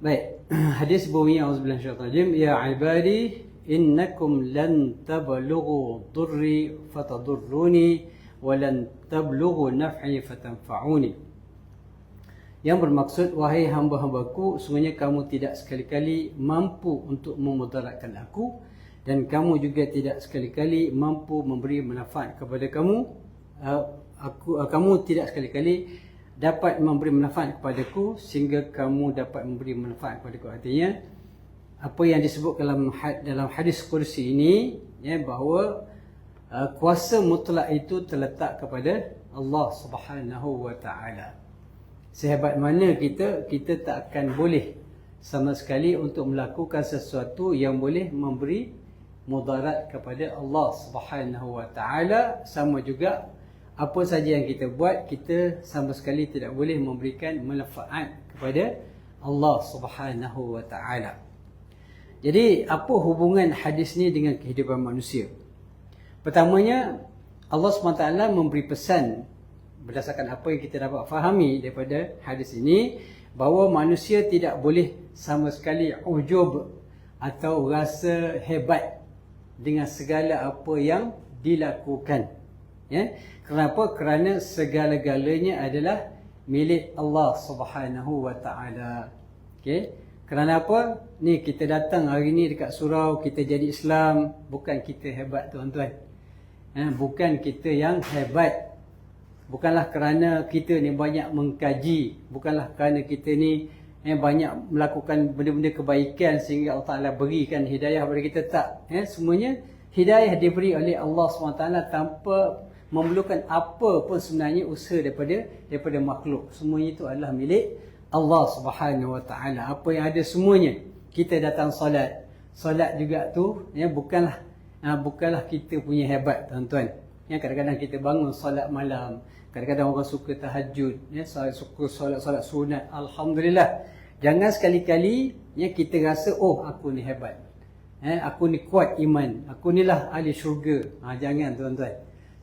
Baik, hadis bunyi auzubillahi minasyaitonir rajim, ya ibadi innakum lan tablughu dhurri fatadurruni wa lan tablughu naf'i fatanfa'uni. Yang bermaksud, wahai hamba-hambaku, sungguhnya kamu tidak sekali-kali mampu untuk memudaratkan aku, dan kamu juga tidak sekali-kali mampu memberi manfaat kepada kamu. Kamu tidak sekali-kali dapat memberi manfaat kepadaku sehingga kamu dapat memberi manfaat kepadaku. Artinya apa yang disebut dalam hadis kursi ini, ya, bahawa kuasa mutlak itu terletak kepada Allah Subhanahu wa taala. Sehebat mana kita tak akan boleh sama sekali untuk melakukan sesuatu yang boleh memberi mudarat kepada Allah Subhanahu wa taala. Sama juga apa saja yang kita buat, kita sama sekali tidak boleh memberikan manfaat kepada Allah Subhanahu wa taala. Jadi apa hubungan hadis ni dengan kehidupan manusia? Pertamanya, Allah SWT memberi pesan berdasarkan apa yang kita dapat fahami daripada hadis ini, bahawa manusia tidak boleh sama sekali ujub atau rasa hebat dengan segala apa yang dilakukan. Ya? Kenapa? Kerana segala-galanya adalah milik Allah Subhanahu wa taala. Okey. Kerana apa? Ni kita datang hari ni dekat surau, kita jadi Islam, bukan kita hebat tuan-tuan. Bukan kita yang hebat. Bukanlah kerana kita ni banyak mengkaji, bukanlah kerana kita ni banyak melakukan benda-benda kebaikan sehingga Allah Taala berikan hidayah kepada kita, tak. Semuanya hidayah diberi oleh Allah SWT tanpa memerlukan apa pun sebenarnya usaha daripada makhluk. Semuanya itu adalah milik Allah Subhanahu wa taala. Apa yang ada semuanya. Kita datang solat. Solat juga tu, ya, bukanlah kita punya hebat, tuan-tuan. Ya, kadang-kadang kita bangun solat malam. Kadang-kadang orang suka tahajud, ya, suka solat sunat. Alhamdulillah. Jangan sekali-kali, ya, kita rasa, oh, aku ni hebat. Aku ni kuat iman. Aku ni lah ahli syurga. Jangan, tuan-tuan.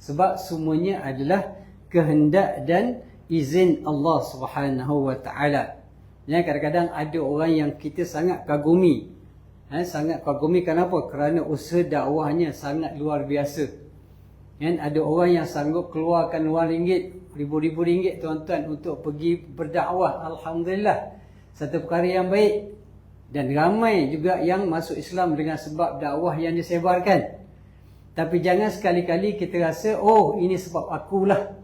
Sebab semuanya adalah kehendak dan izin Allah Subhanahu wa taala. Ya, kadang-kadang ada orang yang kita sangat kagumi. Sangat kagumi kenapa? Kerana usaha dakwahnya sangat luar biasa. Ada orang yang sanggup keluarkan wang ringgit, ribu-ribu ringgit, tuan-tuan, untuk pergi berdakwah. Alhamdulillah. Satu perkara yang baik. Dan ramai juga yang masuk Islam dengan sebab dakwah yang disebarkan. Tapi jangan sekali-kali kita rasa, oh, ini sebab akulah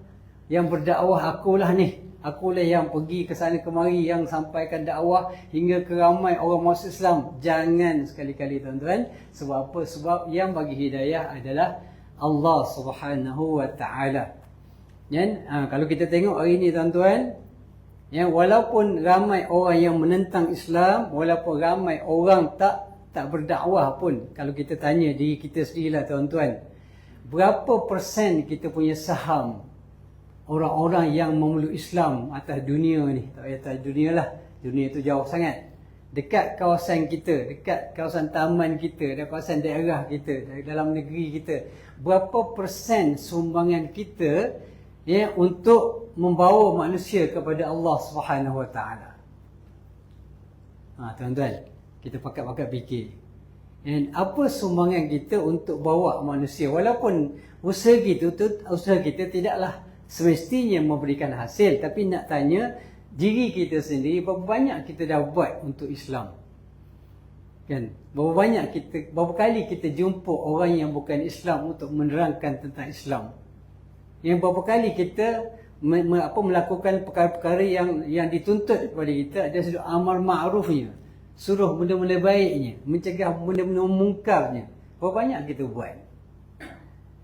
yang berdakwah, akulah ni. Akulah yang pergi ke sana kemari, yang sampaikan dakwah hingga ke ramai orang masuk Islam. Jangan sekali-kali, tuan-tuan. Sebab apa? Sebab yang bagi hidayah adalah Allah Subhanahu wa taala. Kalau kita tengok hari ni, tuan-tuan, ya, walaupun ramai orang yang menentang Islam, walaupun ramai orang tak berdakwah pun, kalau kita tanya diri kita sendirilah, tuan-tuan, berapa persen kita punya saham orang-orang yang memeluk Islam atas dunia ni? Tak payah atas dunia lah, dunia tu jauh sangat. Dekat kawasan kita, dekat kawasan taman kita, dekat kawasan daerah kita, dalam negeri kita, berapa persen sumbangan kita, ya, untuk membawa manusia kepada Allah Subhanahu wa taala? Tuan-tuan, kita pakat-pakat fikir. Dan apa sumbangan kita untuk bawa manusia? Walaupun usaha kita tidaklah semestinya memberikan hasil, tapi nak tanya diri kita sendiri, berapa banyak kita dah buat untuk Islam? Kan? Berapa kali kita jumpa orang yang bukan Islam untuk menerangkan tentang Islam? Yang berapa kali kita melakukan perkara-perkara yang dituntut kepada kita, ada sudut amal ma'rufnya, suruh benda-benda baiknya, mencegah benda-benda mungkarnya. Berapa banyak kita buat?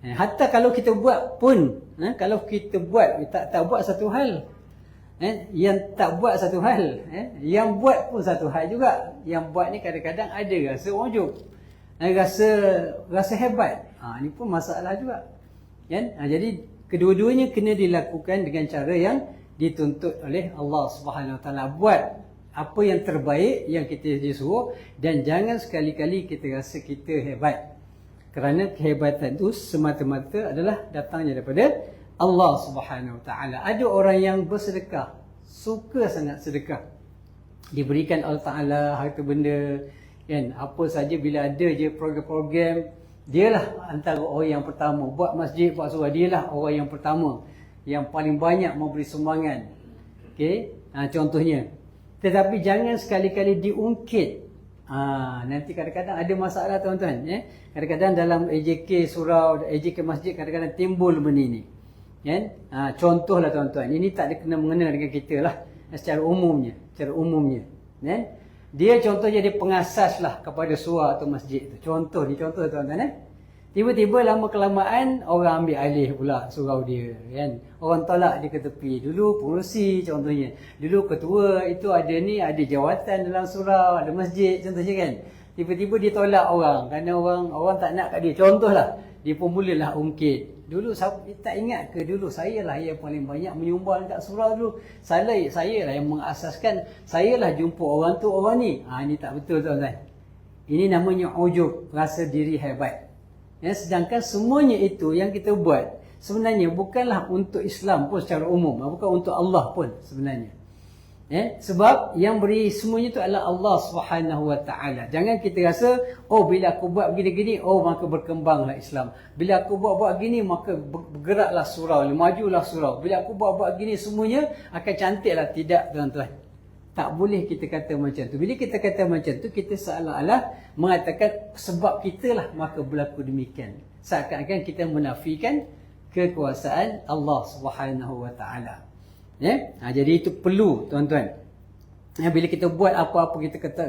Hatta kalau kita buat pun, kalau kita buat, tak buat satu hal, yang tak buat satu hal, yang buat pun satu hal juga. Yang buat ni kadang-kadang ada rasa ujub, rasa hebat. Ni pun masalah juga. Jadi kedua-duanya kena dilakukan dengan cara yang dituntut oleh Allah Subhanahu Wa Taala. Buat apa yang terbaik yang kita disuruh, dan jangan sekali-kali kita rasa kita hebat. Kerana kehebatan itu semata-mata adalah datangnya daripada Allah Subhanahu Wa Taala. Ada orang yang bersedekah, suka sangat sedekah. diberikan Allah Ta'ala harta benda, kan, apa saja bila ada je program-program, dialah antara orang yang pertama buat masjid, buat surau, dialah orang yang pertama yang paling banyak memberi sumbangan. Okey, contohnya. Tetapi jangan sekali-kali diungkit. Nanti kadang-kadang ada masalah tuan-tuan, ya. Kadang-kadang dalam AJK surau, AJK masjid kadang-kadang timbul benda ni. Kan? Contohlah tuan-tuan, ini tak ada kena-mengena dengan kita lah, secara umumnya, kan? Dia contohnya dia pengasas lah kepada surau atau masjid tu. Contoh tuan-tuan, tiba-tiba lama kelamaan orang ambil alih pula surau dia, kan? Orang tolak dia ke tepi. Dulu pengerusi contohnya, dulu ketua itu ada jawatan dalam surau, ada masjid contohnya, kan? Tiba-tiba dia tolak orang kerana orang tak nak kat dia. Contohlah, dia pun mulalah ungkit. Dulu tak ingat ke dulu saya lah yang paling banyak menyumbang kat surau dulu. Saya lah yang mengasaskan, saya lah jumpa orang tu, orang ni. Ini tak betul tuan-tuan. Ini namanya ujub, rasa diri hebat. Ya, sedangkan semuanya itu yang kita buat sebenarnya bukanlah untuk Islam pun secara umum, bukan untuk Allah pun sebenarnya. Ya, sebab yang beri semuanya itu adalah Allah Subhanahu Wa Taala. Jangan kita rasa, bila aku buat begini-gini, maka berkembanglah Islam. Bila aku buat gini, maka bergeraklah surau, majulah surau. Bila aku buat gini, semuanya akan cantiklah. Tidak, tuan-tuan. Tak boleh kita kata macam tu. Bila kita kata macam tu, kita seolah-olah mengatakan sebab kita lah maka berlaku demikian. Seakan-akan kita menafikan kekuasaan Allah Subhanahu Wa Taala. Ya? Jadi itu perlu tuan-tuan. Ya, bila kita buat apa-apa,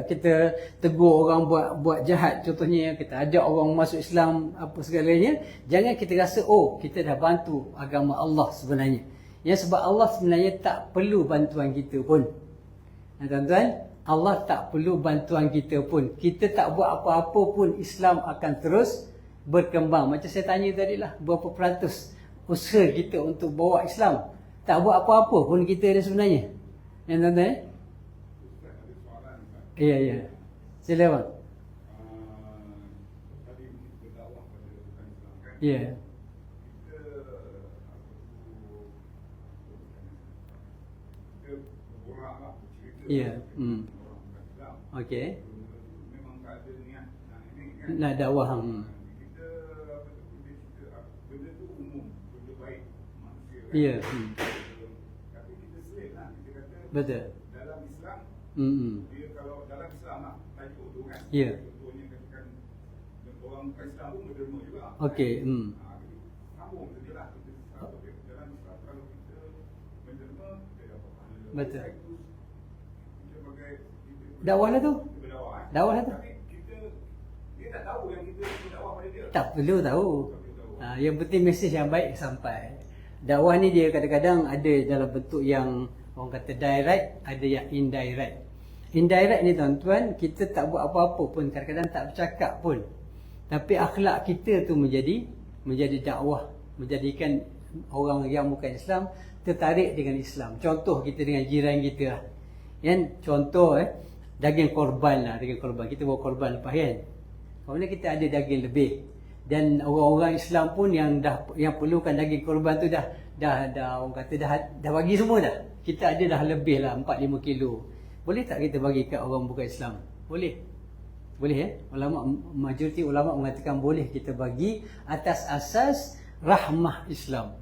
kita tegur orang buat jahat, contohnya kita ajak orang masuk Islam apa segalanya, jangan kita rasa kita dah bantu agama Allah sebenarnya. Ya, sebab Allah sebenarnya tak perlu bantuan kita pun. Tuan-tuan, Allah tak perlu bantuan kita pun. Kita tak buat apa-apa pun, Islam akan terus berkembang. Macam saya tanya tadi lah, berapa peratus usaha kita untuk bawa Islam. Tak buat apa-apa pun kita ada sebenarnya. Ya, tuan-tuan? Ya. Sila bang. Ya. Ya. Okey. Memang tak ada niat nak dakwah. Benda tu umum, benda baik manusia. Ya. Tapi kita selit lah, kita kata Betul. dalam Islam, dia kalau dalam Islam lah, tajuk tu kan. Ya. Contohnya katakan orang Islam pun berderma juga. Okey. Sambung saja lah. Dalam Islam, kalau kita berderma, kita dapat pahala. Betul. Dakwah lah tu. Dakwah lah tu. Tapi dia tak tahu yang kita dakwah pada dia. Tak perlu tahu. Yang penting mesej yang baik sampai. Dakwah ni dia kadang-kadang ada dalam bentuk yang orang kata direct, ada yang indirect. Indirect ni tuan-tuan, kita tak buat apa-apa pun, kadang-kadang tak bercakap pun. Tapi akhlak kita tu menjadi dakwah, menjadikan orang yang bukan Islam tertarik dengan Islam. Contoh kita dengan jiran kita lah. Contoh daging korban lah, kita bawa korban lepas kan. Kemudian kita ada daging lebih. Dan orang-orang Islam pun yang perlukan daging korban tu dah orang kata dah bagi semua dah. Kita ada dah lebih lah 4-5 kilo. Boleh tak kita bagi kat orang bukan Islam? Boleh. Boleh majoriti ulama mengatakan boleh kita bagi atas asas rahmah Islam.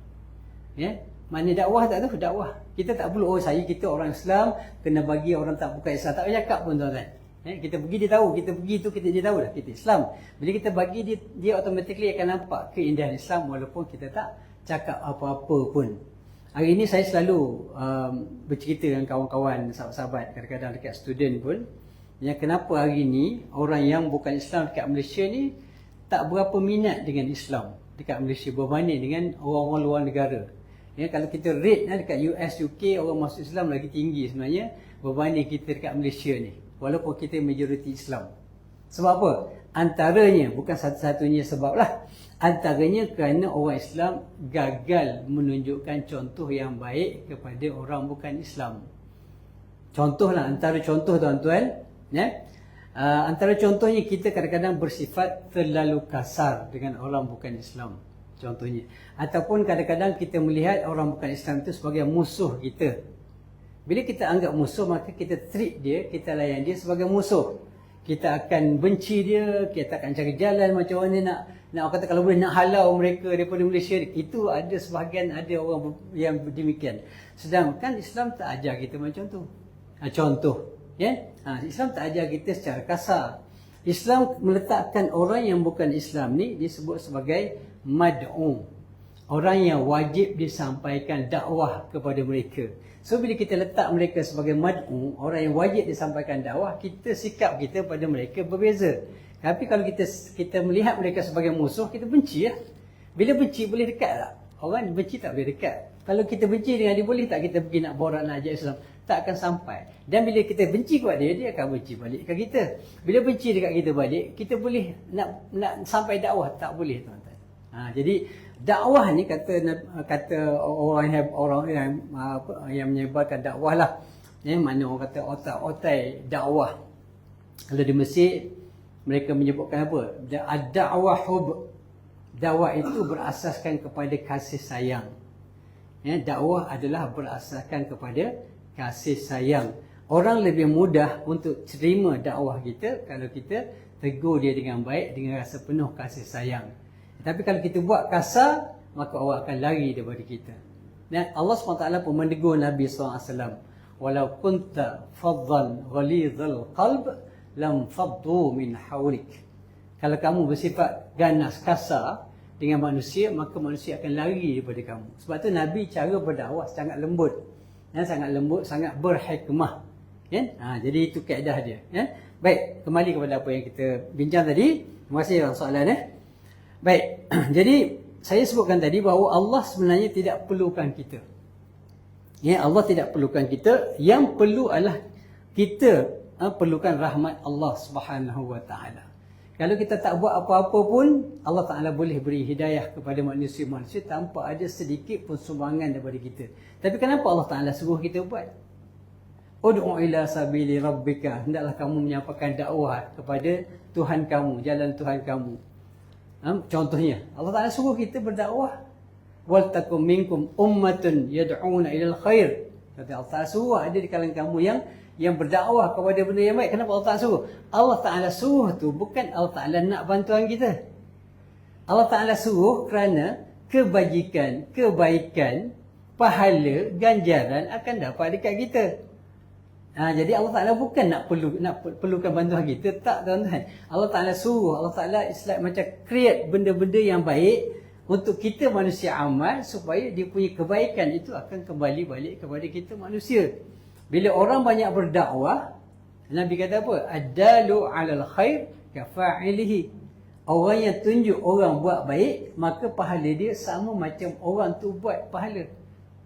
Ya? Mana dakwah tak tu? Dakwah. Kita tak perlu kita orang Islam kena bagi orang tak bukan Islam. Tak payah cakap pun tuan-tuan. Kita pergi dia tahu, kita pergi tu dia tahu dah kita Islam. Bila kita bagi dia automatically akan nampak keindahan Islam walaupun kita tak cakap apa-apa pun. Hari ini saya selalu bercerita dengan kawan-kawan, sahabat-sahabat, kadang-kadang dekat student pun, yang kenapa hari ini orang yang bukan Islam dekat Malaysia ni tak berapa minat dengan Islam dekat Malaysia berbanding dengan orang-orang luar negara. Kalau kita rate dekat US, UK, orang masuk Islam lagi tinggi sebenarnya berbanding kita dekat Malaysia ni. Walaupun kita majoriti Islam. Sebab apa? Antaranya, bukan satu-satunya sebab lah. Antaranya kerana orang Islam gagal menunjukkan contoh yang baik kepada orang bukan Islam. Contohlah, antara contoh tuan-tuan. Antara contohnya kita kadang-kadang bersifat terlalu kasar dengan orang bukan Islam. Contohnya. Ataupun kadang-kadang kita melihat orang bukan Islam itu sebagai musuh kita. Bila kita anggap musuh, maka kita treat dia, kita layan dia sebagai musuh. Kita akan benci dia, kita akan cari jalan macam mana nak orang kata kalau boleh nak halau mereka daripada Malaysia. Itu ada sebahagian ada orang yang demikian. Sedangkan Islam tak ajar kita macam tu. Contoh, Islam tak ajar kita secara kasar. Islam meletakkan orang yang bukan Islam ni disebut sebagai mad'u. Orang yang wajib disampaikan dakwah kepada mereka. So bila kita letak mereka sebagai mad'u, orang yang wajib disampaikan dakwah, sikap kita pada mereka berbeza. Tapi kalau kita melihat mereka sebagai musuh, kita benci lah. Bila benci boleh dekat tak? Orang benci tak boleh dekat. Kalau kita benci dengan dia, boleh tak kita pergi nak borak nak ajak Islam? Tak akan sampai. Dan bila kita benci kepada dia, dia akan benci balik ke kita. Bila benci dekat kita balik, kita boleh nak sampai dakwah? Tak boleh, tuan-tuan. Jadi dakwah ni kata orang yang menyebarkan dakwah lah. Mana orang kata otak-otai dakwah. Kalau di Mesir, mereka menyebutkan apa? Ad-da'wah hub. Dakwah itu berasaskan kepada kasih sayang. Dakwah adalah berasaskan kepada kasih sayang. Orang lebih mudah untuk terima dakwah kita kalau kita tegur dia dengan baik, dengan rasa penuh kasih sayang. Tapi kalau kita buat kasar, maka orang akan lari daripada kita. Dan Allah SWT pun menegur Nabi SAW. Walau kunta faddan ghalidhal qalb lam faddu min hawlik. Kalau kamu bersifat ganas, kasar dengan manusia, maka manusia akan lari daripada kamu. Sebab tu Nabi cara berdakwah sangat lembut. Sangat lembut, sangat berhikmah. Jadi itu kaedah dia. Baik, kembali kepada apa yang kita bincang tadi. Terima kasih soalan. Baik, jadi saya sebutkan tadi bahawa Allah sebenarnya tidak perlukan kita. Allah tidak perlukan kita. Yang perlu adalah kita perlukan rahmat Allah Subhanahu Wa Taala. Kalau kita tak buat apa-apa pun, Allah Taala boleh beri hidayah kepada manusia-manusia tanpa ada sedikit pun sumbangan daripada kita. Tapi kenapa Allah Taala suruh kita buat? Ud'u ila sabili rabbika. Hendaklah kamu menyampaikan dakwah kepada Tuhan kamu, jalan Tuhan kamu. Contohnya, Allah Taala suruh kita berdakwah. Wal takum minkum ummatun yad'una ilal khair. Kata Allah Taala suruh ada di kalangan kamu yang berdakwah kepada benda yang baik. Kenapa Allah Taala suruh? Allah Taala suruh tu bukan Allah Taala nak bantuan kita. Allah Taala suruh kerana kebajikan, kebaikan, pahala, ganjaran akan dapat dekat kita. Jadi Allah Taala bukan nak perlukan bantuan kita, tak, tuan-tuan. Allah Taala suruh, Allah Taala macam create benda-benda yang baik untuk kita manusia amal, supaya dia punya kebaikan itu akan kembali balik kepada kita manusia. Bila orang banyak berdakwah, Nabi kata apa? Ad-dalu 'alal khair kafa'ilihi. Orang yang tunjuk orang buat baik, maka pahala dia sama macam orang tu buat pahala.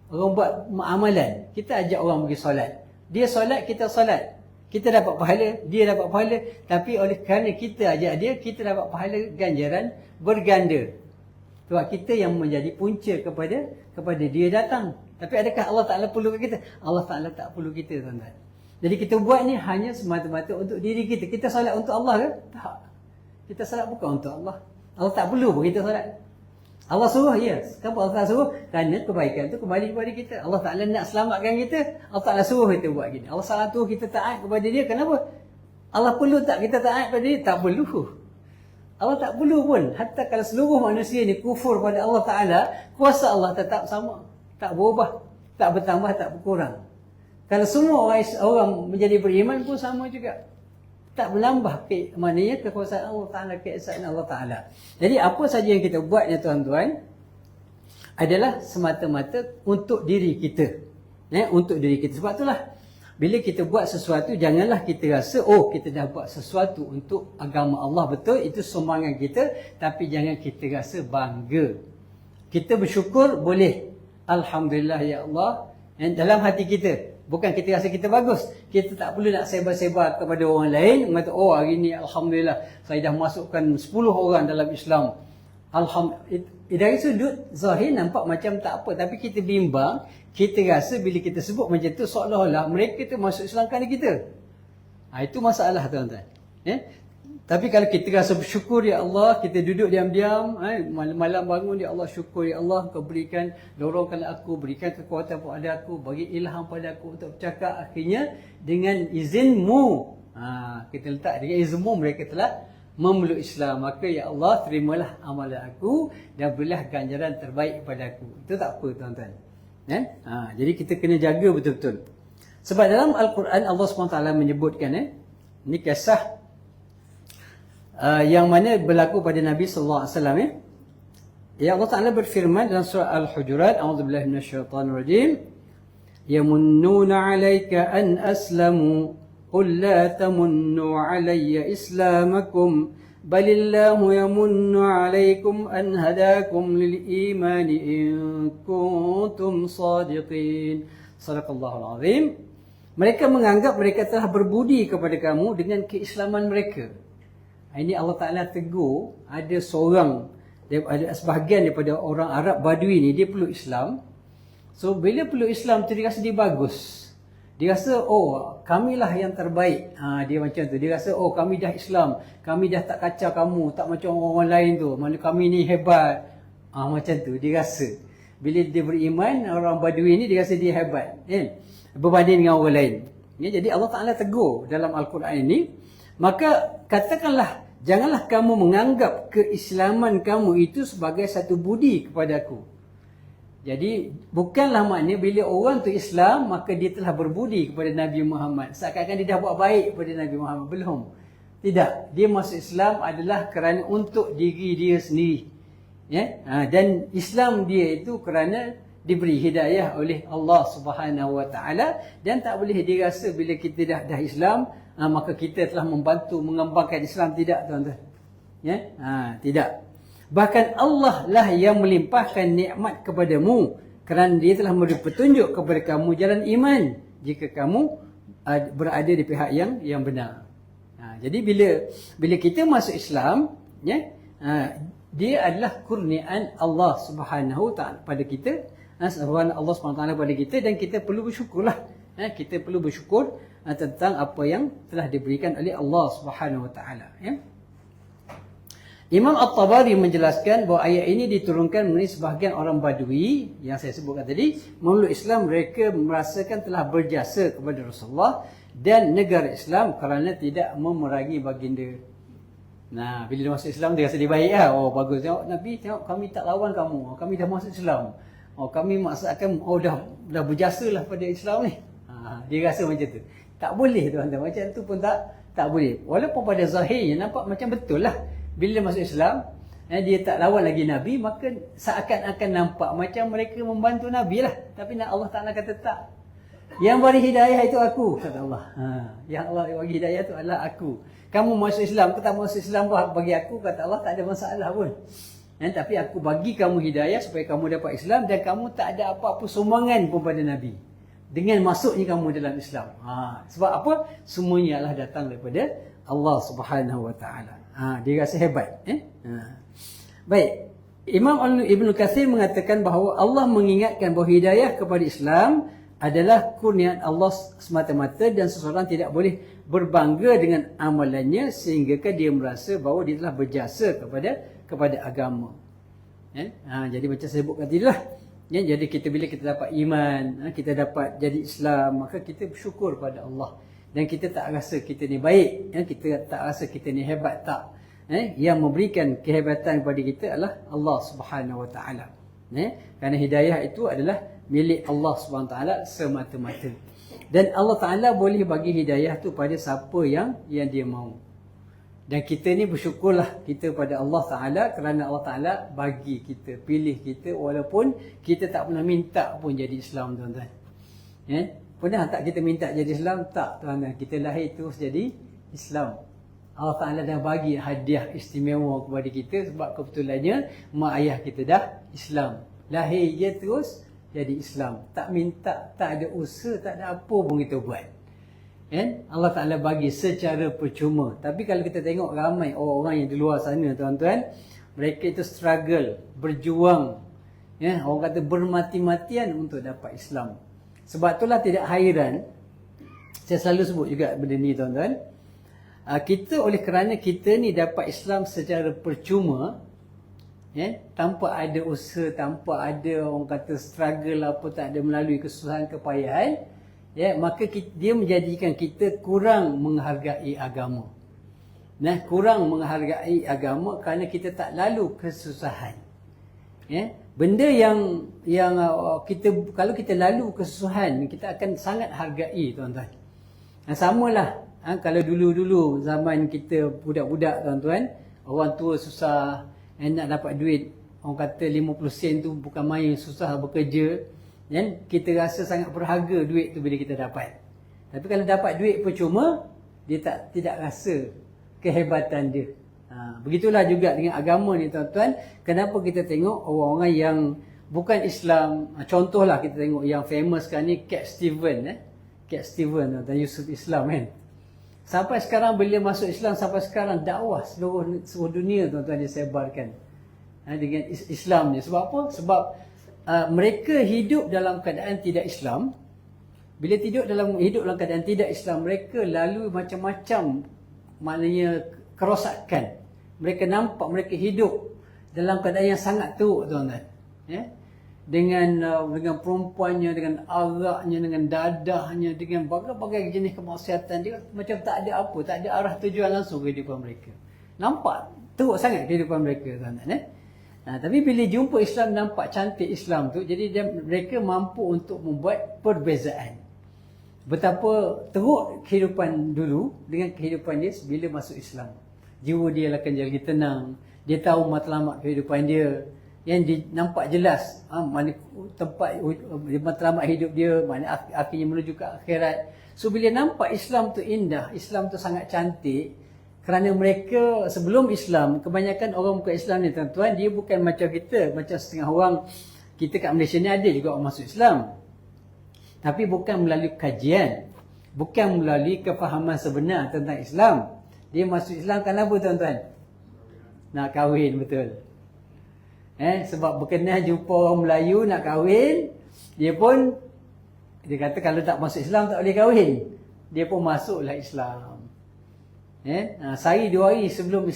Orang buat amalan. Kita ajak orang pergi solat. Dia solat, kita solat. Kita dapat pahala, dia dapat pahala. Tapi oleh kerana kita ajak dia, kita dapat pahala ganjaran berganda. Sebab kita yang menjadi punca kepada dia datang. Tapi adakah Allah Ta'ala perlukan kita? Allah Ta'ala tak perlu kita, tuan-tuan. Jadi kita buat ni hanya semata-mata untuk diri kita. Kita solat untuk Allah ke? Tak. Kita solat bukan untuk Allah. Allah tak perlu pun kita solat. Allah suruh, ya. Kenapa Allah Ta'ala suruh? Kerana kebaikan tu kembali kepada kita. Allah Ta'ala nak selamatkan kita. Allah Ta'ala suruh kita buat gini. Allah Ta'ala suruh kita taat kepada dia. Kenapa? Allah perlu tak kita taat kepada dia? Tak perlu. Allah tak perlu pun. Hatta kalau seluruh manusia ni kufur pada Allah Ta'ala, kuasa Allah tetap sama. Tak berubah. Tak bertambah, tak berkurang. Kalau semua orang menjadi beriman pun sama juga. Tak menambah maknanya kekuasaan Allah Ta'ala, keesaan Allah Ta'ala. Jadi apa saja yang kita buat ya tuan-tuan, adalah semata-mata untuk diri kita. Untuk diri kita. Sebab itulah, bila kita buat sesuatu, janganlah kita rasa, oh kita dah buat sesuatu untuk agama Allah. Betul, itu sumbangan kita. Tapi jangan kita rasa bangga. Kita bersyukur, boleh. Alhamdulillah ya Allah. Dalam hati kita. Bukan kita rasa kita bagus. Kita tak perlu nak sebar-sebar kepada orang lain. Mengatakan, oh hari ni Alhamdulillah, saya dah masukkan 10 orang dalam Islam. Alhamdulillah. Dari sudut zahir nampak macam tak apa. Tapi kita bimbang, kita rasa bila kita sebut macam tu, seolah-olah mereka tu masuk Islam kerana kita. Itu masalah, tuan-tuan. Tapi kalau kita rasa bersyukur, ya Allah, kita duduk diam-diam, malam-malam bangun, ya Allah, syukur, ya Allah, Kau berikan, dorongkanlah aku, berikan kekuatan pada aku, bagi ilham pada aku untuk bercakap. Akhirnya dengan izin-Mu, kita letak dengan izin-Mu, mereka telah memeluk Islam. Maka ya Allah, terimalah amalan aku dan berilah ganjaran terbaik pada aku. Itu tak apa, tuan-tuan. Jadi kita kena jaga betul-betul. Sebab dalam Al-Quran Allah SWT menyebutkan, ini kisah yang mana berlaku pada Nabi sallallahu alaihi wasallam, ya Allah Taala berfirman dalam surah Al-Hujurat, a'udzubillahi minasyaitonirrajim, yamunnuna 'alaika an aslamu qul la tamunnu 'alayya islamakum balillahu yamunnu 'alaikum an hadakum lil imani in kuntum shadiqin. Sadaqallahul azim. Mereka menganggap mereka telah berbudi kepada kamu dengan keislaman mereka. Ini Allah Ta'ala tegur, ada seorang, ada sebahagian daripada orang Arab Badui ni, dia peluk Islam. So bila peluk Islam tu, dia rasa dia bagus. Dia rasa, oh, kamilah yang terbaik. Dia macam tu. Dia rasa, oh, kami dah Islam. Kami dah tak kacau kamu. Tak macam orang lain tu. Mana kami ni hebat. Macam tu. Dia rasa. Bila dia beriman, orang Badui ni, dia rasa dia hebat. Berbanding dengan orang lain. Jadi Allah Ta'ala tegur dalam Al-Quran ini. Maka katakanlah, janganlah kamu menganggap keislaman kamu itu sebagai satu budi kepada aku. Jadi bukanlah maknanya bila orang tu Islam, maka dia telah berbudi kepada Nabi Muhammad. Seakan-akan dia dah buat baik kepada Nabi Muhammad. Belum. Tidak. Dia masuk Islam adalah kerana untuk diri dia sendiri. Dan Islam dia itu kerana diberi hidayah oleh Allah Subhanahu Wa Taala, dan tak boleh dirasa bila kita dah Islam, maka kita telah membantu mengembangkan Islam. Tidak, tuan-tuan. Tidak. Bahkan Allah lah yang melimpahkan nikmat kepadamu kerana Dia telah memberi petunjuk kepada kamu jalan iman jika kamu berada di pihak yang benar. Jadi bila kita masuk Islam, dia adalah kurniaan Allah Subhanahu Taala pada kita, Allah Subhanahu Taala pada kita, dan kita perlu bersyukurlah. Kita perlu bersyukur tentang apa yang telah diberikan oleh Allah Subhanahu Wa Taala. Imam At-Tabari menjelaskan bahawa ayat ini diturunkan mengenai sebahagian orang Badui yang saya sebutkan tadi, memeluk Islam. Mereka merasakan telah berjasa kepada Rasulullah dan negara Islam kerana tidak memerangi baginda. Bila dia masuk Islam, dia rasa dia baik lah. Oh, bagus. Tengok Nabi, tengok kami tak lawan kamu. Kami dah masuk Islam. Oh, kami maksudkan, oh dah berjasa lah pada Islam ni. Dia rasa macam tu. Tak boleh, tuan-tuan. Macam tu pun tak boleh. Walaupun pada zahirnya nampak macam betul lah. Bila masuk Islam, dia tak lawan lagi Nabi, maka seakan-akan nampak macam mereka membantu Nabi lah. Tapi Allah Ta'ala kata tak. Yang beri hidayah itu aku, kata Allah. Yang Allah bagi hidayah itu adalah aku. Kamu masuk Islam, kita masuk Islam bagi aku, kata Allah, tak ada masalah pun. Tapi aku bagi kamu hidayah supaya kamu dapat Islam, dan kamu tak ada apa-apa sumbangan pun pada Nabi dengan masuknya kamu dalam Islam. Sebab apa? Semuanya adalah datang daripada Allah Subhanahu Wa Taala. Dia rasa hebat. Baik. Imam Ibn Katsir mengatakan bahawa Allah mengingatkan bahawa hidayah kepada Islam adalah kurniaan Allah semata-mata, dan seseorang tidak boleh berbangga dengan amalannya sehingga dia merasa bahawa dia telah berjasa kepada agama. Jadi macam saya sebutkan tadi lah. Jadi bila kita dapat iman, kita dapat jadi Islam, maka kita bersyukur pada Allah. Dan kita tak rasa kita ni baik, kita tak rasa kita ni hebat, tak. Yang memberikan kehebatan kepada kita adalah Allah Subhanahu Wa Taala. Kerana hidayah itu adalah milik Allah Subhanahu Wa Taala semata-mata. Dan Allah Ta'ala boleh bagi hidayah tu pada siapa yang dia mahu. Dan kita ni bersyukurlah kita pada Allah Ta'ala kerana Allah Ta'ala bagi kita, pilih kita, walaupun kita tak pernah minta pun jadi Islam, tuan-tuan. Pernah tak kita minta jadi Islam? Tak, tuan-tuan. Kita lahir terus jadi Islam. Allah Ta'ala dah bagi hadiah istimewa kepada kita sebab kebetulannya mak ayah kita dah Islam. Lahir je terus jadi Islam. Tak minta, tak ada usaha, tak ada apa pun kita buat. Allah Ta'ala bagi secara percuma. Tapi kalau kita tengok ramai orang yang di luar sana, tuan-tuan, mereka itu struggle, berjuang, orang kata bermati-matian untuk dapat Islam. Sebab itulah tidak hairan, saya selalu sebut juga benda ni, tuan-tuan, kita oleh kerana kita ni dapat Islam secara percuma, tanpa ada usaha, tanpa ada orang kata struggle apa, tak ada melalui kesusahan kepayahan, maka dia menjadikan kita kurang menghargai agama. Kurang menghargai agama kerana kita tak lalu kesusahan. Benda yang kita, kalau kita lalu kesusahan, kita akan sangat hargai, tuan-tuan. Samalah kalau dulu-dulu zaman kita budak-budak, tuan-tuan, orang tua susah, nak dapat duit, orang kata 50 sen tu bukan main, susah bekerja, kita rasa sangat berharga duit tu bila kita dapat. Tapi kalau dapat duit percuma, dia tidak rasa kehebatan dia. Begitulah juga dengan agama ni, tuan-tuan. Kenapa kita tengok orang-orang yang bukan Islam, contohlah kita tengok yang famous kan ni, Cat Stevens, tuan-tuan, Yusuf Islam kan. Sampai sekarang bila masuk Islam, sampai sekarang dakwah seluruh dunia, tuan-tuan, dia sebarkan dengan Islam ni. Sebab apa? Sebab mereka hidup dalam keadaan tidak Islam. Bila hidup dalam keadaan tidak Islam, mereka lalui macam-macam, maknanya kerosakan. Mereka nampak mereka hidup dalam keadaan yang sangat teruk, tuan-tuan. Dengan perempuannya, dengan araknya, dengan dadahnya, dengan berbagai jenis kemaksiatan, dia macam tak ada apa, tak ada arah tujuan langsung kehidupan mereka. Nampak teruk sangat kehidupan mereka, tuan-tuan. Tapi bila jumpa Islam, nampak cantik Islam tu, jadi mereka mampu untuk membuat perbezaan. Betapa teruk kehidupan dulu dengan kehidupan dia bila masuk Islam. Jiwa dia akan jadi tenang, dia tahu matlamat kehidupan dia, yang nampak jelas mana tempat matlamat hidup dia, mana akhirnya menuju ke akhirat. So bila nampak Islam tu indah, Islam tu sangat cantik, kerana mereka sebelum Islam, kebanyakan orang bukan Islam ni, tuan-tuan, dia bukan macam kita, macam setengah orang kita kat Malaysia ni ada juga orang masuk Islam. Tapi bukan melalui kajian, bukan melalui kefahaman sebenar tentang Islam. Dia masuk Islam kenapa, tuan-tuan? Nak kahwin, betul. Sebab berkenan jumpa orang Melayu nak kahwin, dia kata kalau tak masuk Islam tak boleh kahwin. Dia pun masuklah Islam. Sehari 2 hari sebelum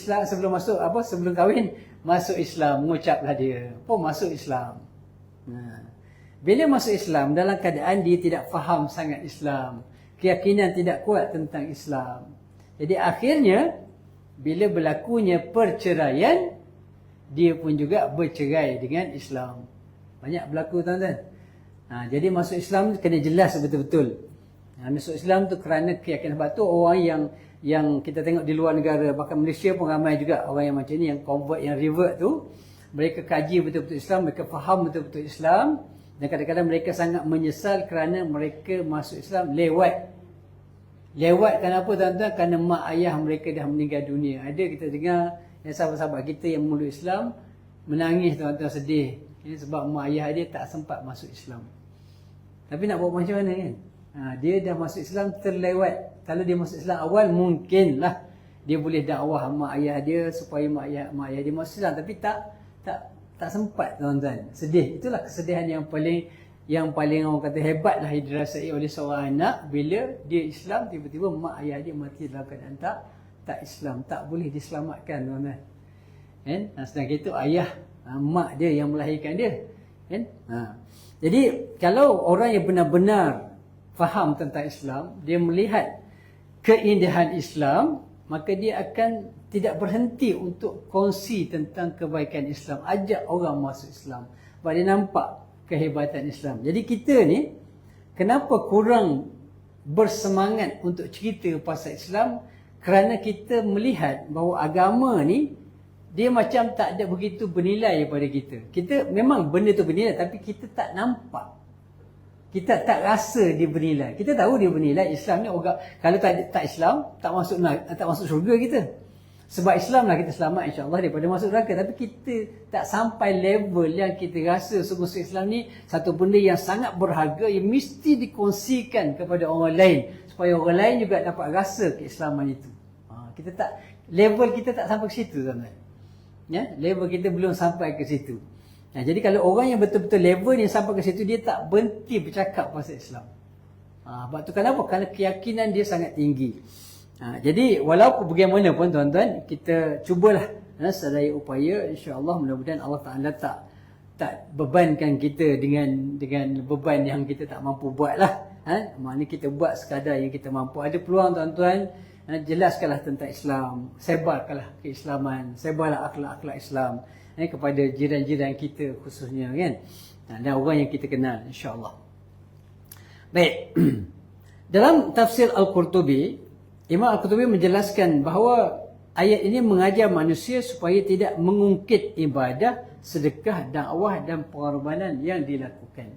kahwin, masuk Islam, mengucaplah dia. Masuk Islam. Bila masuk Islam, dalam keadaan dia tidak faham sangat Islam, keyakinan tidak kuat tentang Islam. Jadi akhirnya, bila berlakunya perceraian, dia pun juga bercerai dengan Islam. Banyak berlaku, tuan-tuan. Jadi masuk Islam kena jelas betul-betul. Masuk Islam tu kerana keyakinan. Sebab tu orang yang kita tengok di luar negara, bahkan Malaysia pun ramai juga orang yang macam ni, yang convert, yang revert tu, mereka kaji betul-betul Islam, mereka faham betul-betul Islam, dan kadang-kadang mereka sangat menyesal kerana mereka masuk Islam lewat. Kenapa, tuan-tuan? Kerana mak ayah mereka dah meninggal dunia. Ada kita dengar yang sahabat-sahabat kita yang meluk Islam menangis, tuan-tuan, sedih, sebab mak ayah dia tak sempat masuk Islam. Tapi nak buat macam mana, kan? Dia dah masuk Islam terlewat. Kalau dia masuk Islam awal, mungkinlah dia boleh dakwah mak ayah dia supaya mak ayah dia masuk Islam. Tapi tak sempat, tuan-tuan. Sedih. Itulah kesedihan yang paling orang kata hebat lah yang dirasai oleh seorang anak bila dia Islam, tiba-tiba mak ayah dia mati dalam keadaan tak Islam, tak boleh diselamatkan, tuan-tuan. Sedangkan itu ayah, mak dia yang melahirkan dia. Jadi kalau orang yang benar-benar faham tentang Islam, dia melihat keindahan Islam, maka dia akan tidak berhenti untuk kongsi tentang kebaikan Islam, ajak orang masuk Islam, sebab dia nampak kehebatan Islam. Jadi kita ni kenapa kurang bersemangat untuk cerita pasal Islam? Kerana kita melihat bahawa agama ni dia macam tak ada begitu bernilai pada kita. Kita memang benda tu bernilai, tapi kita tak nampak. Kita tak rasa dia bernilai. Kita tahu dia bernilai. Islam ni orang, kalau tak Islam, tak masuk syurga kita. Sebab Islam lah kita selamat, insya-Allah, daripada masuk neraka. Tapi kita tak sampai level yang kita rasa sungguh Islam ni satu benda yang sangat berharga, yang mesti dikongsikan kepada orang lain, supaya orang lain juga dapat rasa keislaman itu. Level kita tak sampai ke situ, tuan-tuan. Level kita belum sampai ke situ. Jadi kalau orang yang betul-betul level yang sampai ke situ, dia tak berhenti bercakap pasal Islam. Sebab tu kenapa? Kerana keyakinan dia sangat tinggi. Jadi walaupun bagaimanapun tuan-tuan, kita cubalah sedaya upaya, insya-Allah mudah-mudahan Allah Taala tak bebankan kita dengan beban yang kita tak mampu buatlah. Maknanya kita buat sekadar yang kita mampu. Ada peluang tuan-tuan, jelaskanlah tentang Islam, sebarkanlah keislaman, sebarlah akhlak-akhlak Islam kepada jiran-jiran kita khususnya kan, dan orang yang kita kenal, insya-Allah. Baik. Dalam tafsir Al-Qurtubi, Imam Al-Qurtubi menjelaskan bahawa ayat ini mengajar manusia supaya tidak mengungkit ibadah, sedekah, dakwah dan pengorbanan yang dilakukan.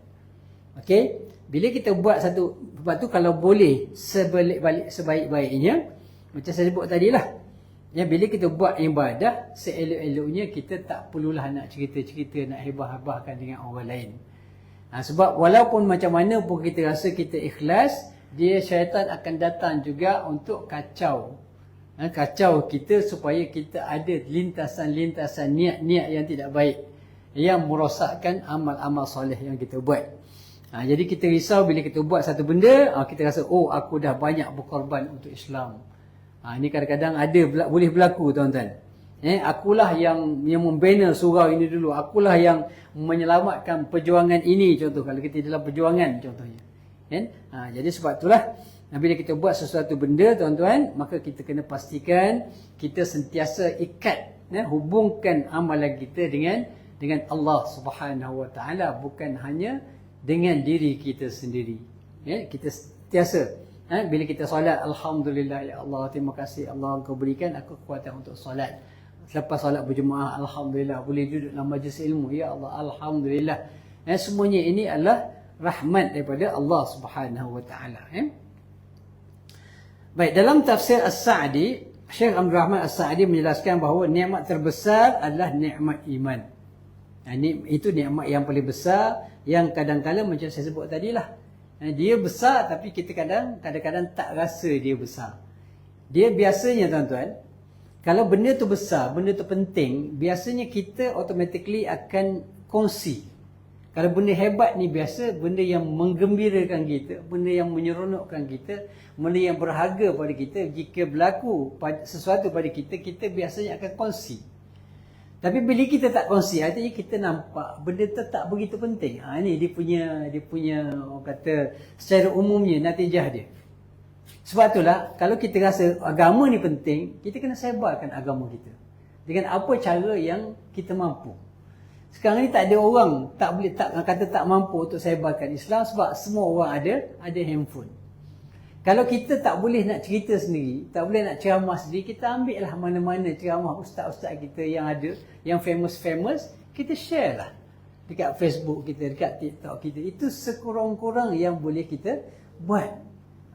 Okey, bila kita buat satu, sebab tu kalau boleh sebaik-baiknya, macam saya sebut tadilah, bila kita buat ibadah, seelok-eloknya kita tak perlulah nak cerita-cerita, nak hebah-hebahkan dengan orang lain. Sebab walaupun macam mana pun kita rasa kita ikhlas, syaitan akan datang juga untuk kacau kita supaya kita ada lintasan-lintasan niat-niat yang tidak baik, yang merosakkan amal-amal soleh yang kita buat. Jadi kita risau bila kita buat satu benda, kita rasa aku dah banyak berkorban untuk Islam. Ini kadang-kadang boleh berlaku tuan-tuan. Akulah yang membina surau ini dulu, akulah yang menyelamatkan perjuangan ini, contoh kalau kita dalam perjuangan contohnya. Jadi sebab itulah bila kita buat sesuatu benda tuan-tuan, maka kita kena pastikan kita sentiasa ikat, hubungkan amalan kita dengan Allah Subhanahu Wa Taala, bukan hanya dengan diri kita sendiri. Kita sentiasa bila kita solat, alhamdulillah ya Allah, terima kasih Allah Engkau berikan aku kekuatan untuk solat. Selepas solat berjemaah, alhamdulillah boleh duduk dalam majlis ilmu, ya Allah, alhamdulillah. Semuanya ini adalah rahmat daripada Allah Subhanahu Wa Taala. Baik, dalam tafsir As-Sa'di, Syekh Abdul Rahman As-Sa'di menjelaskan bahawa nikmat terbesar adalah nikmat iman. Itu nikmat yang paling besar, yang kadang-kadang macam saya sebut tadilah, dia besar tapi kita kadang-kadang tak rasa dia besar. Dia biasanya tuan-tuan, kalau benda tu besar, benda tu penting, biasanya kita automatically akan kongsi. Kalau benda hebat ni biasa, benda yang menggembirakan kita, benda yang menyeronokkan kita, benda yang berharga pada kita, jika berlaku sesuatu pada kita, kita biasanya akan kongsi. Tapi bila kita tak kongsi, artinya kita nampak benda tu tak begitu penting. Ni dia punya orang kata secara umumnya natijah dia. Sebab itulah kalau kita rasa agama ni penting, kita kena sebarkan agama kita dengan apa cara yang kita mampu. Sekarang ni tak ada orang tak mampu untuk sebarkan Islam, sebab semua orang ada handphone. Kalau kita tak boleh nak cerita sendiri, tak boleh nak ceramah sendiri, kita ambil lah mana-mana ceramah ustaz-ustaz kita yang ada, yang famous, kita share lah dekat Facebook kita, dekat TikTok kita. Itu sekurang-kurang yang boleh kita buat.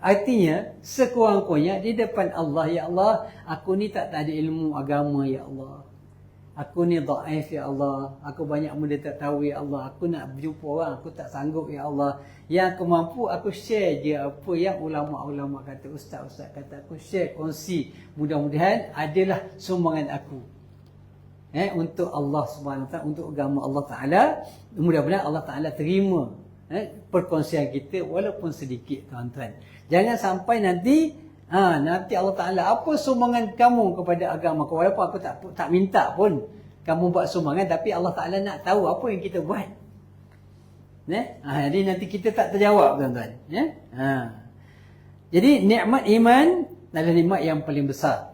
Artinya, sekurang-kurangnya di depan Allah, ya Allah, aku ni tak ada ilmu agama, ya Allah. Aku ni dhaif, ya Allah. Aku banyak benda tak tahu, ya Allah. Aku nak berjumpa orang, aku tak sanggup, ya Allah. Yang aku mampu, aku share je apa yang ulama-ulama kata, ustaz-ustaz kata. Aku share, kongsi. Mudah-mudahan adalah sumbangan aku untuk Allah SWT, untuk agama Allah Ta'ala. Mudah-mudahan Allah Ta'ala terima perkongsian kita walaupun sedikit, tuan-tuan. Jangan sampai nanti Allah Ta'ala, apa sumbangan kamu kepada agama kau? Walaupun aku tak minta pun kamu buat sumbangan, tapi Allah Ta'ala nak tahu apa yang kita buat. Jadi nanti kita tak terjawab, tuan-tuan. Jadi nikmat iman adalah nikmat yang paling besar.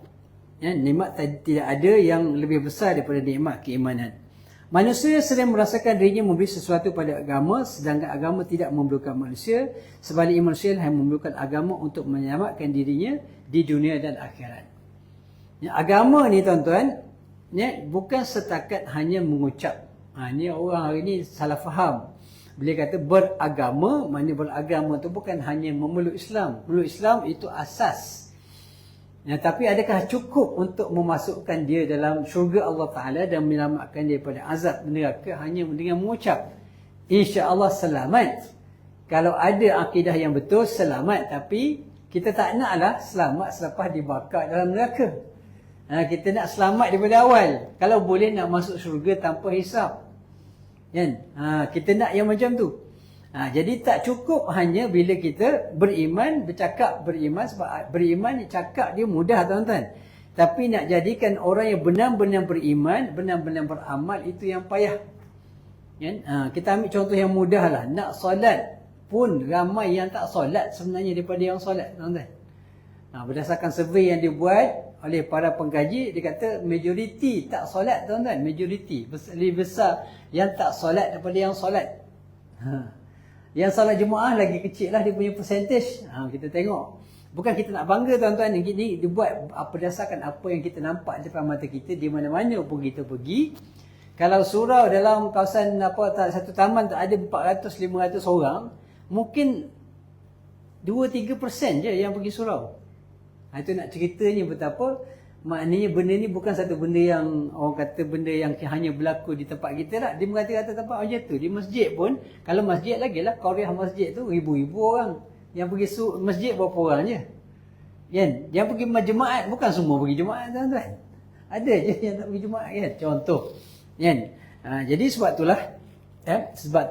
Nikmat tidak ada yang lebih besar daripada nikmat keimanan. Manusia sering merasakan dirinya memberi sesuatu pada agama, sedangkan agama tidak memerlukan manusia. Sebaliknya manusia yang memerlukan agama untuk menyelamatkan dirinya di dunia dan akhirat. Agama ni tuan-tuan, bukan setakat hanya mengucap. Ni orang hari ni salah faham. Bila kata beragama, maknanya beragama tu bukan hanya memeluk Islam. Memeluk Islam itu asas. Tapi adakah cukup untuk memasukkan dia dalam syurga Allah Ta'ala dan menyelamatkan dia daripada azab neraka hanya dengan mengucap insya-Allah selamat? Kalau ada akidah yang betul, selamat. Tapi kita tak naklah selamat selepas dibakar dalam neraka. Kita nak selamat daripada awal. Kalau boleh nak masuk syurga tanpa hisap. Kita nak yang macam tu. Jadi tak cukup hanya bila kita beriman, bercakap beriman, sebab beriman cakap dia mudah tuan-tuan. Tapi nak jadikan orang yang benar-benar beriman, benar-benar beramal, itu yang payah. Kita ambil contoh yang mudah lah. Nak solat pun ramai yang tak solat sebenarnya daripada yang solat tuan-tuan. Berdasarkan survey yang dibuat oleh para pengkaji, dia kata majoriti tak solat tuan-tuan. Majoriti lebih besar yang tak solat daripada yang solat. Yang solat jemaah lagi kecil lah dia punya percentage. Kita tengok. Bukan kita nak bangga tuan-tuan. Ini dibuat berdasarkan apa yang kita nampak depan mata kita. Di mana-mana pun kita pergi. Kalau surau dalam kawasan satu taman tu ada 400-500 orang, mungkin 2-3% je yang pergi surau. Itu nak ceritanya betapa maknanya benda ni bukan satu benda yang orang kata benda yang hanya berlaku di tempat kita lah. Dia mengatakan tempat macam tu. Di masjid pun, kalau masjid lagi lah, Korea masjid tu ribu-ribu orang. Yang pergi masjid berapa orang je. Yang pergi jemaat, bukan semua pergi jemaat tuan-tuan. Ada je yang tak pergi jemaat kan. Contoh. Jadi sebab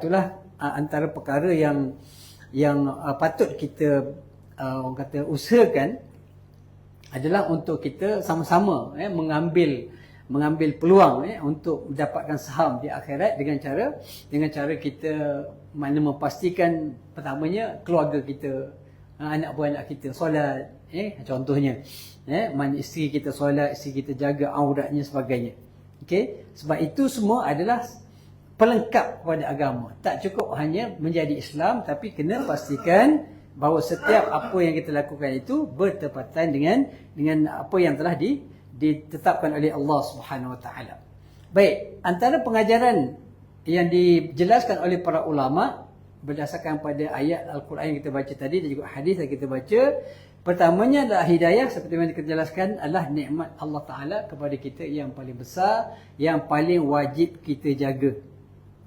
itulah antara perkara yang patut kita orang kata usahakan adalah untuk kita sama-sama mengambil peluang untuk mendapatkan saham di akhirat dengan cara kita memastikan pertamanya keluarga kita, anak beranak kita solat, contohnya mana isteri kita solat, isteri kita jaga auratnya sebagainya. Sebab itu semua adalah pelengkap kepada agama. Tak cukup hanya menjadi Islam, tapi kena pastikan bahawa setiap apa yang kita lakukan itu bertepatan dengan apa yang telah ditetapkan oleh Allah Subhanahu Wa Taala. Baik, antara pengajaran yang dijelaskan oleh para ulama berdasarkan pada ayat Al-Quran yang kita baca tadi dan juga hadis yang kita baca, pertamanya adalah hidayah, seperti yang kita jelaskan, adalah nikmat Allah Taala kepada kita yang paling besar, yang paling wajib kita jaga.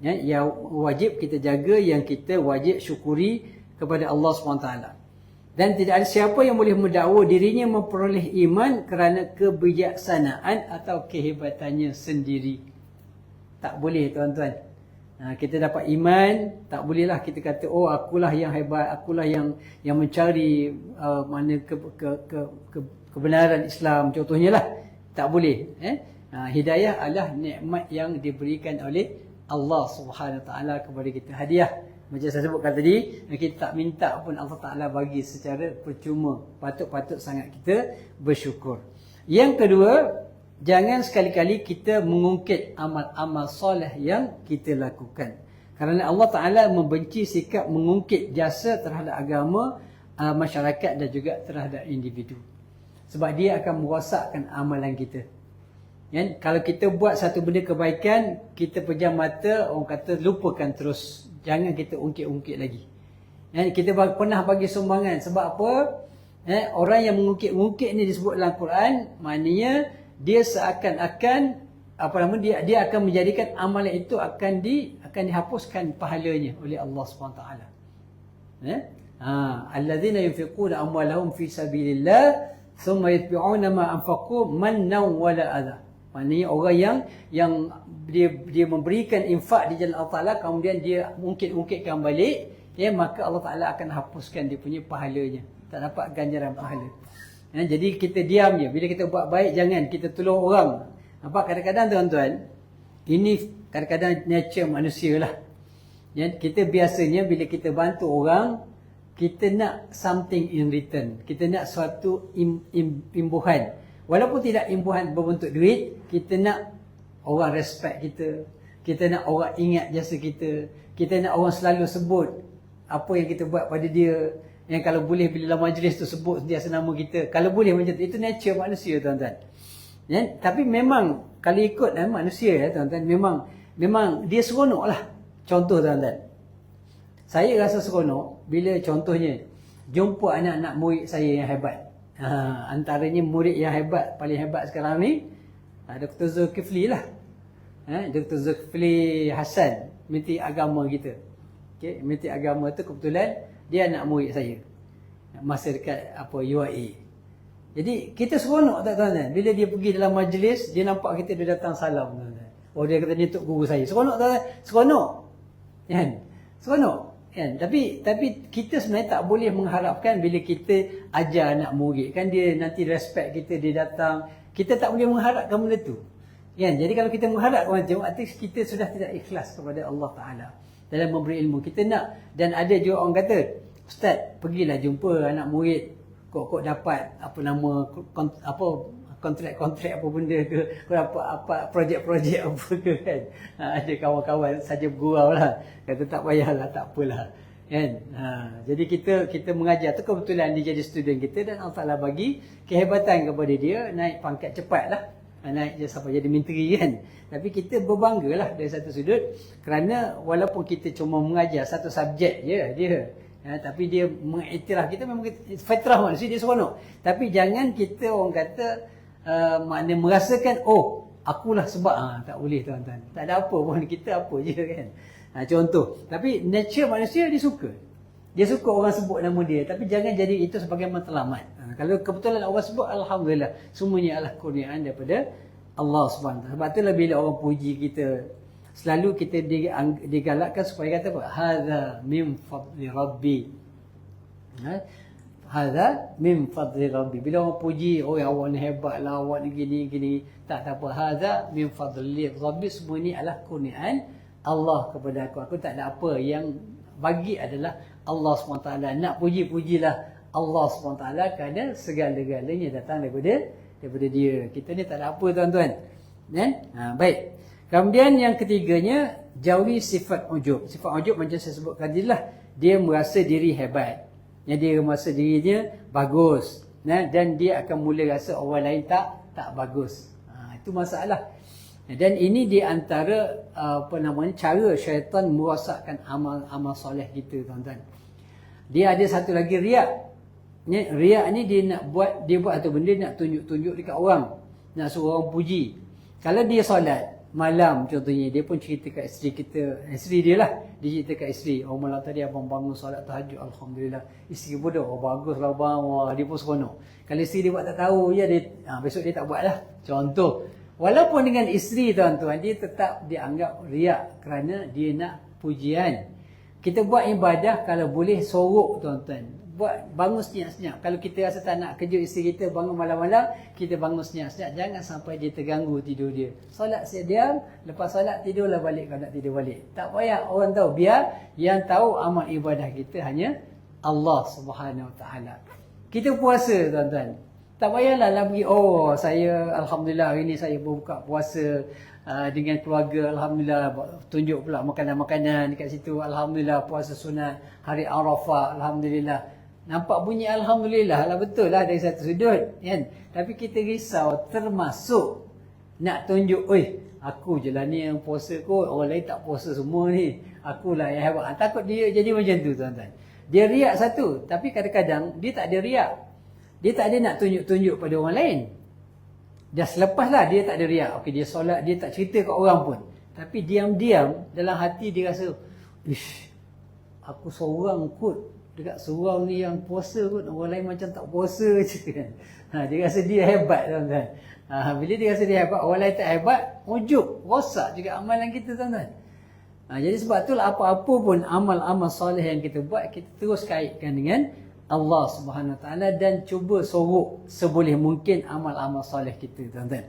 Yang wajib kita jaga, yang kita wajib syukuri kepada Allah SWT. Dan tidak ada siapa yang boleh mendakwa dirinya memperoleh iman kerana kebijaksanaan atau kehebatannya sendiri. Tak boleh tuan-tuan. Kita dapat iman, tak bolehlah kita kata, oh akulah yang hebat, akulah yang mencari kebenaran Islam, contohnya lah. Tak boleh. Hidayah adalah nikmat yang diberikan oleh Allah Subhanahu Taala kepada kita, hadiah. Macam saya sebutkan tadi, kita tak minta pun Allah Ta'ala bagi secara percuma. Patut-patut sangat kita bersyukur. Yang kedua, jangan sekali-kali kita mengungkit amal-amal soleh yang kita lakukan. Kerana Allah Ta'ala membenci sikap mengungkit jasa terhadap agama, masyarakat dan juga terhadap individu. Sebab dia akan merosakkan amalan kita. Kalau kita buat satu benda kebaikan, kita pejam mata, orang kata lupakan terus. Jangan kita ungkit-ungkit lagi. Kita pernah bagi sumbangan. Sebab apa? Orang yang mengungkit-ungkit ni disebut dalam Quran, maknanya dia seakan-akan dia akan menjadikan amalan itu akan dihapuskan pahalanya oleh Allah SWT. Alladzina yunfiquna amwalahum fi sabilillah thumma yatbi'una ma anfaqu mannan wala adha. Maknanya orang yang dia memberikan infak di jalan Allah Ta'ala, kemudian dia ungkit-ungkitkan balik, maka Allah Ta'ala akan hapuskan dia punya pahalanya. Tak dapat ganjaran pahala. Jadi kita diam je. Bila kita buat baik, jangan kita tolong orang. Kadang-kadang tuan-tuan, ini kadang-kadang nature manusia lah. Kita biasanya bila kita bantu orang, kita nak something in return. Kita nak suatu imbuhan. Walaupun tidak imbuhan berbentuk duit, kita nak orang respect kita. Kita nak orang ingat jasa kita. Kita nak orang selalu sebut apa yang kita buat pada dia. Yang kalau boleh bila dalam majlis tu sebut dia nama kita. Kalau boleh macam tu. Itu nature manusia tuan-tuan. Tapi memang kalau ikut manusia tuan-tuan, memang dia seronok lah. Contoh tuan-tuan, saya rasa seronok bila contohnya jumpa anak-anak murid saya yang hebat. Antaranya murid yang hebat, paling hebat sekarang ni, Dr. Zulkifli lah. Dr. Zulkifli Hasan, Menteri Agama kita. Menteri Agama tu kebetulan dia anak murid saya. Masa dekat UIA. Jadi kita seronok tak tuan-tuan? Bila dia pergi dalam majlis, dia nampak kita, dia datang salam tuan-tuan. Oh, dia kata ni Tok Guru saya. Seronok tak tuan-tuan? Seronok. Seronok. Kan? Tapi kita sebenarnya tak boleh mengharapkan bila kita ajar anak murid kan dia nanti respect kita, dia datang. Kita tak boleh mengharapkan benda tu. Kan? Jadi kalau kita mengharapkan macam arti kita sudah tidak ikhlas kepada Allah Taala dalam memberi ilmu. Kita nak, dan ada juga orang kata, ustaz, pergilah jumpa anak murid, kok dapat apa nama kontrak-kontrak apa benda ke, kau dapat apa projek-projek apa ke kan. Ada kawan-kawan saja bergurau lah, kata tak payahlah, tak apalah kan. Jadi kita mengajar tu kebetulan dia jadi student kita, dan Allah Taala bagi kehebatan kepada dia, naik pangkat cepat lah, naik je sampai jadi menteri kan. Tapi kita berbanggalah dari satu sudut, kerana walaupun kita cuma mengajar satu subjek je dia, tapi dia mengiktiraf kita, memang fitrah manusia dia seronok. Tapi jangan kita orang kata makna merasakan akulah sebab, tak boleh tuan-tuan. Tak ada apa pun, kita apa je kan. Contoh, tapi nature manusia dia suka orang sebut nama dia, tapi jangan jadi itu sebagai matlamat. Kalau kebetulan orang sebut, alhamdulillah, semuanya adalah kurniaan daripada Allah SWT. Sebab itulah bila orang puji kita, selalu kita digalakkan supaya kata apa? Hadza min fadli rabbi. Hadza min fadli rabbi. Bila orang puji, awak ni hebatlah, awak ni gini. Tak apa. Hadza min fadli rabbi. Semua ni adalah kurniaan Allah kepada aku. Aku tak ada apa, yang bagi adalah Allah SWT. Nak puji-pujilah Allah SWT, kerana segala-galanya datang daripada dia. Kita ni tak ada apa tuan-tuan. Baik. Kemudian yang ketiganya, jauhi sifat ujub. Sifat ujub macam saya sebutkan tadi lah, dia merasa diri hebat. Dia merasa dirinya bagus. Dan dia akan mula rasa orang lain tak bagus. Itu masalah. Dan ini di antara cara syaitan merosakkan amal soleh kita tuan-tuan. Dia ada satu lagi, riak. Riak ni dia buat satu benda, nak tunjuk-tunjuk dekat orang, nak suruh orang puji. Kalau dia solat malam contohnya, dia pun cerita kat isteri dia lah, dia cerita kat isteri, malam tadi abang bangun solat tahajud, alhamdulillah. Isteri pun dah, baguslah abang, dia pun seronok. Kalau isteri dia buat tak tahu je, besok dia tak buat lah. Contoh, walaupun dengan isteri tuan-tuan, dia tetap dianggap riak kerana dia nak pujian. Kita buat ibadah kalau boleh sorok tuan-tuan. Bangun senyap-senyap. Kalau kita rasa tak nak kejut isteri kita bangun malam-malam, kita bangun senyap-senyap. Jangan sampai dia terganggu tidur dia. Solat siap diam, lepas solat tidurlah balik kalau nak tidur balik. Tak payah orang tahu. Biar yang tahu amal ibadah kita hanya Allah Subhanahu Wa Taala. Kita puasa tuan-tuan. Tak payahlah lagi, saya alhamdulillah hari ni saya berbuka puasa dengan keluarga, alhamdulillah, tunjuk pula makanan-makanan dekat situ, alhamdulillah, puasa sunat hari Arafah, alhamdulillah. Nampak bunyi alhamdulillah lah, betul lah dari satu sudut kan. Tapi kita risau termasuk nak tunjuk, aku je lah ni yang puasa kot, orang lain tak puasa semua ni, akulah yang hebat. Takut dia jadi macam tu tuan-tuan. Dia riak satu, tapi kadang-kadang dia tak ada riak. Dia tak ada nak tunjuk-tunjuk pada orang lain. Dah selepas lah dia tak ada riak. Okey, dia solat, dia tak cerita kat orang pun. Tapi diam-diam dalam hati dia rasa, aku seorang kot. Dekat seorang ni yang puasa kot, orang lain macam tak puasa je kan. Dia rasa dia hebat tuan-tuan. Bila dia rasa dia hebat, orang lain tak hebat, ujub, rosak juga amalan kita tuan-tuan. Jadi sebab itulah apa-apa pun amal-amal soleh yang kita buat, kita terus kaitkan dengan Allah Subhanahu Wa Taala dan cuba sorok seboleh mungkin amal-amal soleh kita tuan-tuan.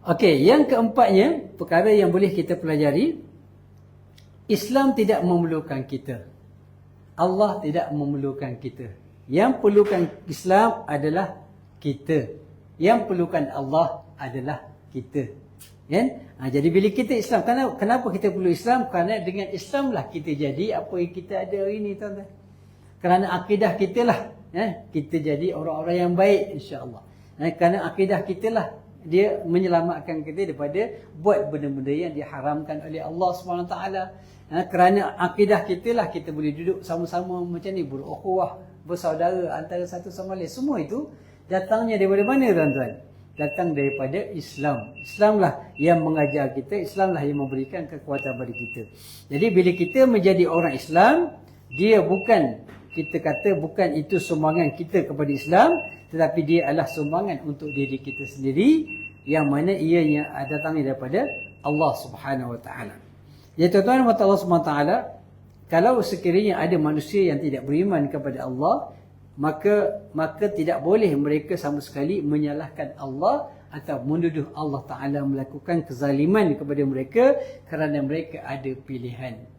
Okey, yang keempatnya, perkara yang boleh kita pelajari, Islam tidak memerlukan kita. Allah tidak memerlukan kita. Yang perlukan Islam adalah kita. Yang perlukan Allah adalah kita. Kan? Jadi bila kita Islam, kenapa kita perlu Islam? Kerana dengan Islamlah kita jadi apa yang kita ada hari ini tuan-tuan. Kerana akidah kita lah, kita jadi orang-orang yang baik insya-Allah. Kerana akidah kita lah dia menyelamatkan kita daripada buat benda-benda yang diharamkan oleh Allah SWT. Kerana akidah kita lah kita boleh duduk sama-sama macam ni, berukhuwah, bersaudara antara satu sama lain. Semua itu datangnya daripada mana tuan-tuan? Datang daripada Islam. Islamlah yang mengajar kita, Islamlah yang memberikan kekuatan bagi kita. Jadi bila kita menjadi orang Islam, dia bukan, kita kata bukan itu sumbangan kita kepada Islam, tetapi dia adalah sumbangan untuk diri kita sendiri, yang mana ianya datangnya daripada Allah Subhanahu Wa Taala. Ya tuan-tuan, Allah Subhanahu Wa Taala, kalau sekiranya ada manusia yang tidak beriman kepada Allah, maka tidak boleh mereka sama sekali menyalahkan Allah atau menuduh Allah Ta'ala melakukan kezaliman kepada mereka kerana mereka ada pilihan.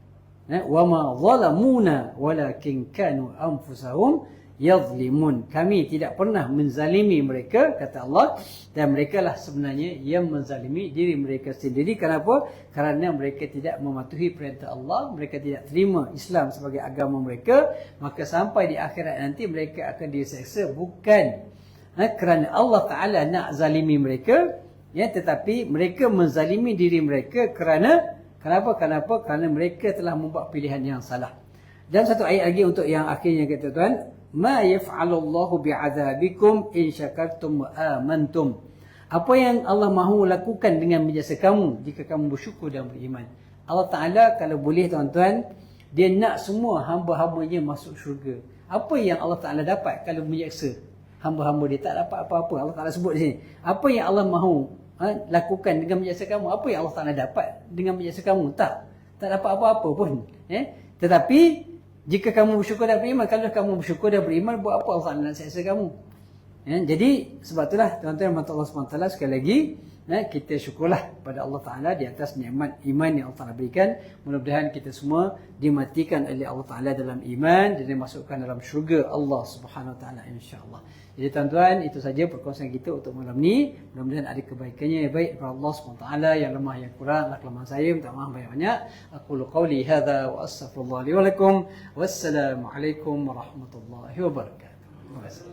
وَمَا ظَلَمُونَا وَلَكِنْ كَانُوا أَنفُسَهُمْ يَظْلِمُونَ. Kami tidak pernah menzalimi mereka, kata Allah, dan mereka lah sebenarnya yang menzalimi diri mereka sendiri. Kenapa? Kerana mereka tidak mematuhi perintah Allah, mereka tidak terima Islam sebagai agama mereka, maka sampai di akhirat nanti mereka akan diseksa bukan kerana Allah Ta'ala nak zalimi mereka, tetapi mereka menzalimi diri mereka kerana Kerana mereka telah membuat pilihan yang salah. Dan satu ayat lagi untuk yang akhirnya, kata Tuhan, ma yaf'alullahu bi'adzabikum in syakartum wa amantum. Apa yang Allah mahu lakukan dengan menjasa kamu jika kamu bersyukur dan beriman. Allah Ta'ala kalau boleh tuan-tuan, dia nak semua hamba-hambanya masuk syurga. Apa yang Allah Ta'ala dapat kalau menyeksa hamba-hamba dia? Tak dapat apa-apa. Allah Ta'ala sebut di sini. Apa yang Allah mahu lakukan dengan menyeksa kamu? Apa yang Allah Ta'ala dapat dengan menyeksa kamu? Tak dapat apa-apa pun. Tetapi jika kamu bersyukur dan beriman, kalau kamu bersyukur dan beriman, buat apa Allah Ta'ala nak seksa kamu? Jadi sebab itulah tuan-tuan dan Allah SWT, sekali lagi kita syukurlah pada Allah Ta'ala di atas nikmat iman yang Allah Ta'ala berikan. Mudah-mudahan kita semua dimatikan oleh Allah Ta'ala dalam iman dan dimasukkan dalam syurga Allah Subhanahu Wa Ta'ala, insya-Allah. Jadi tuan-tuan, itu saja perkongsian kita untuk malam ni. Mudah-mudahan ada kebaikannya yang baik daripada Allah SWT. Yang lemah yang kurang adalah kelemahan saya, minta maaf banyak-banyak. Aqulu qawli hadza wa astaghfirullah li wa lakum. Wassalamualaikum warahmatullahi wabarakatuh. Terima kasih.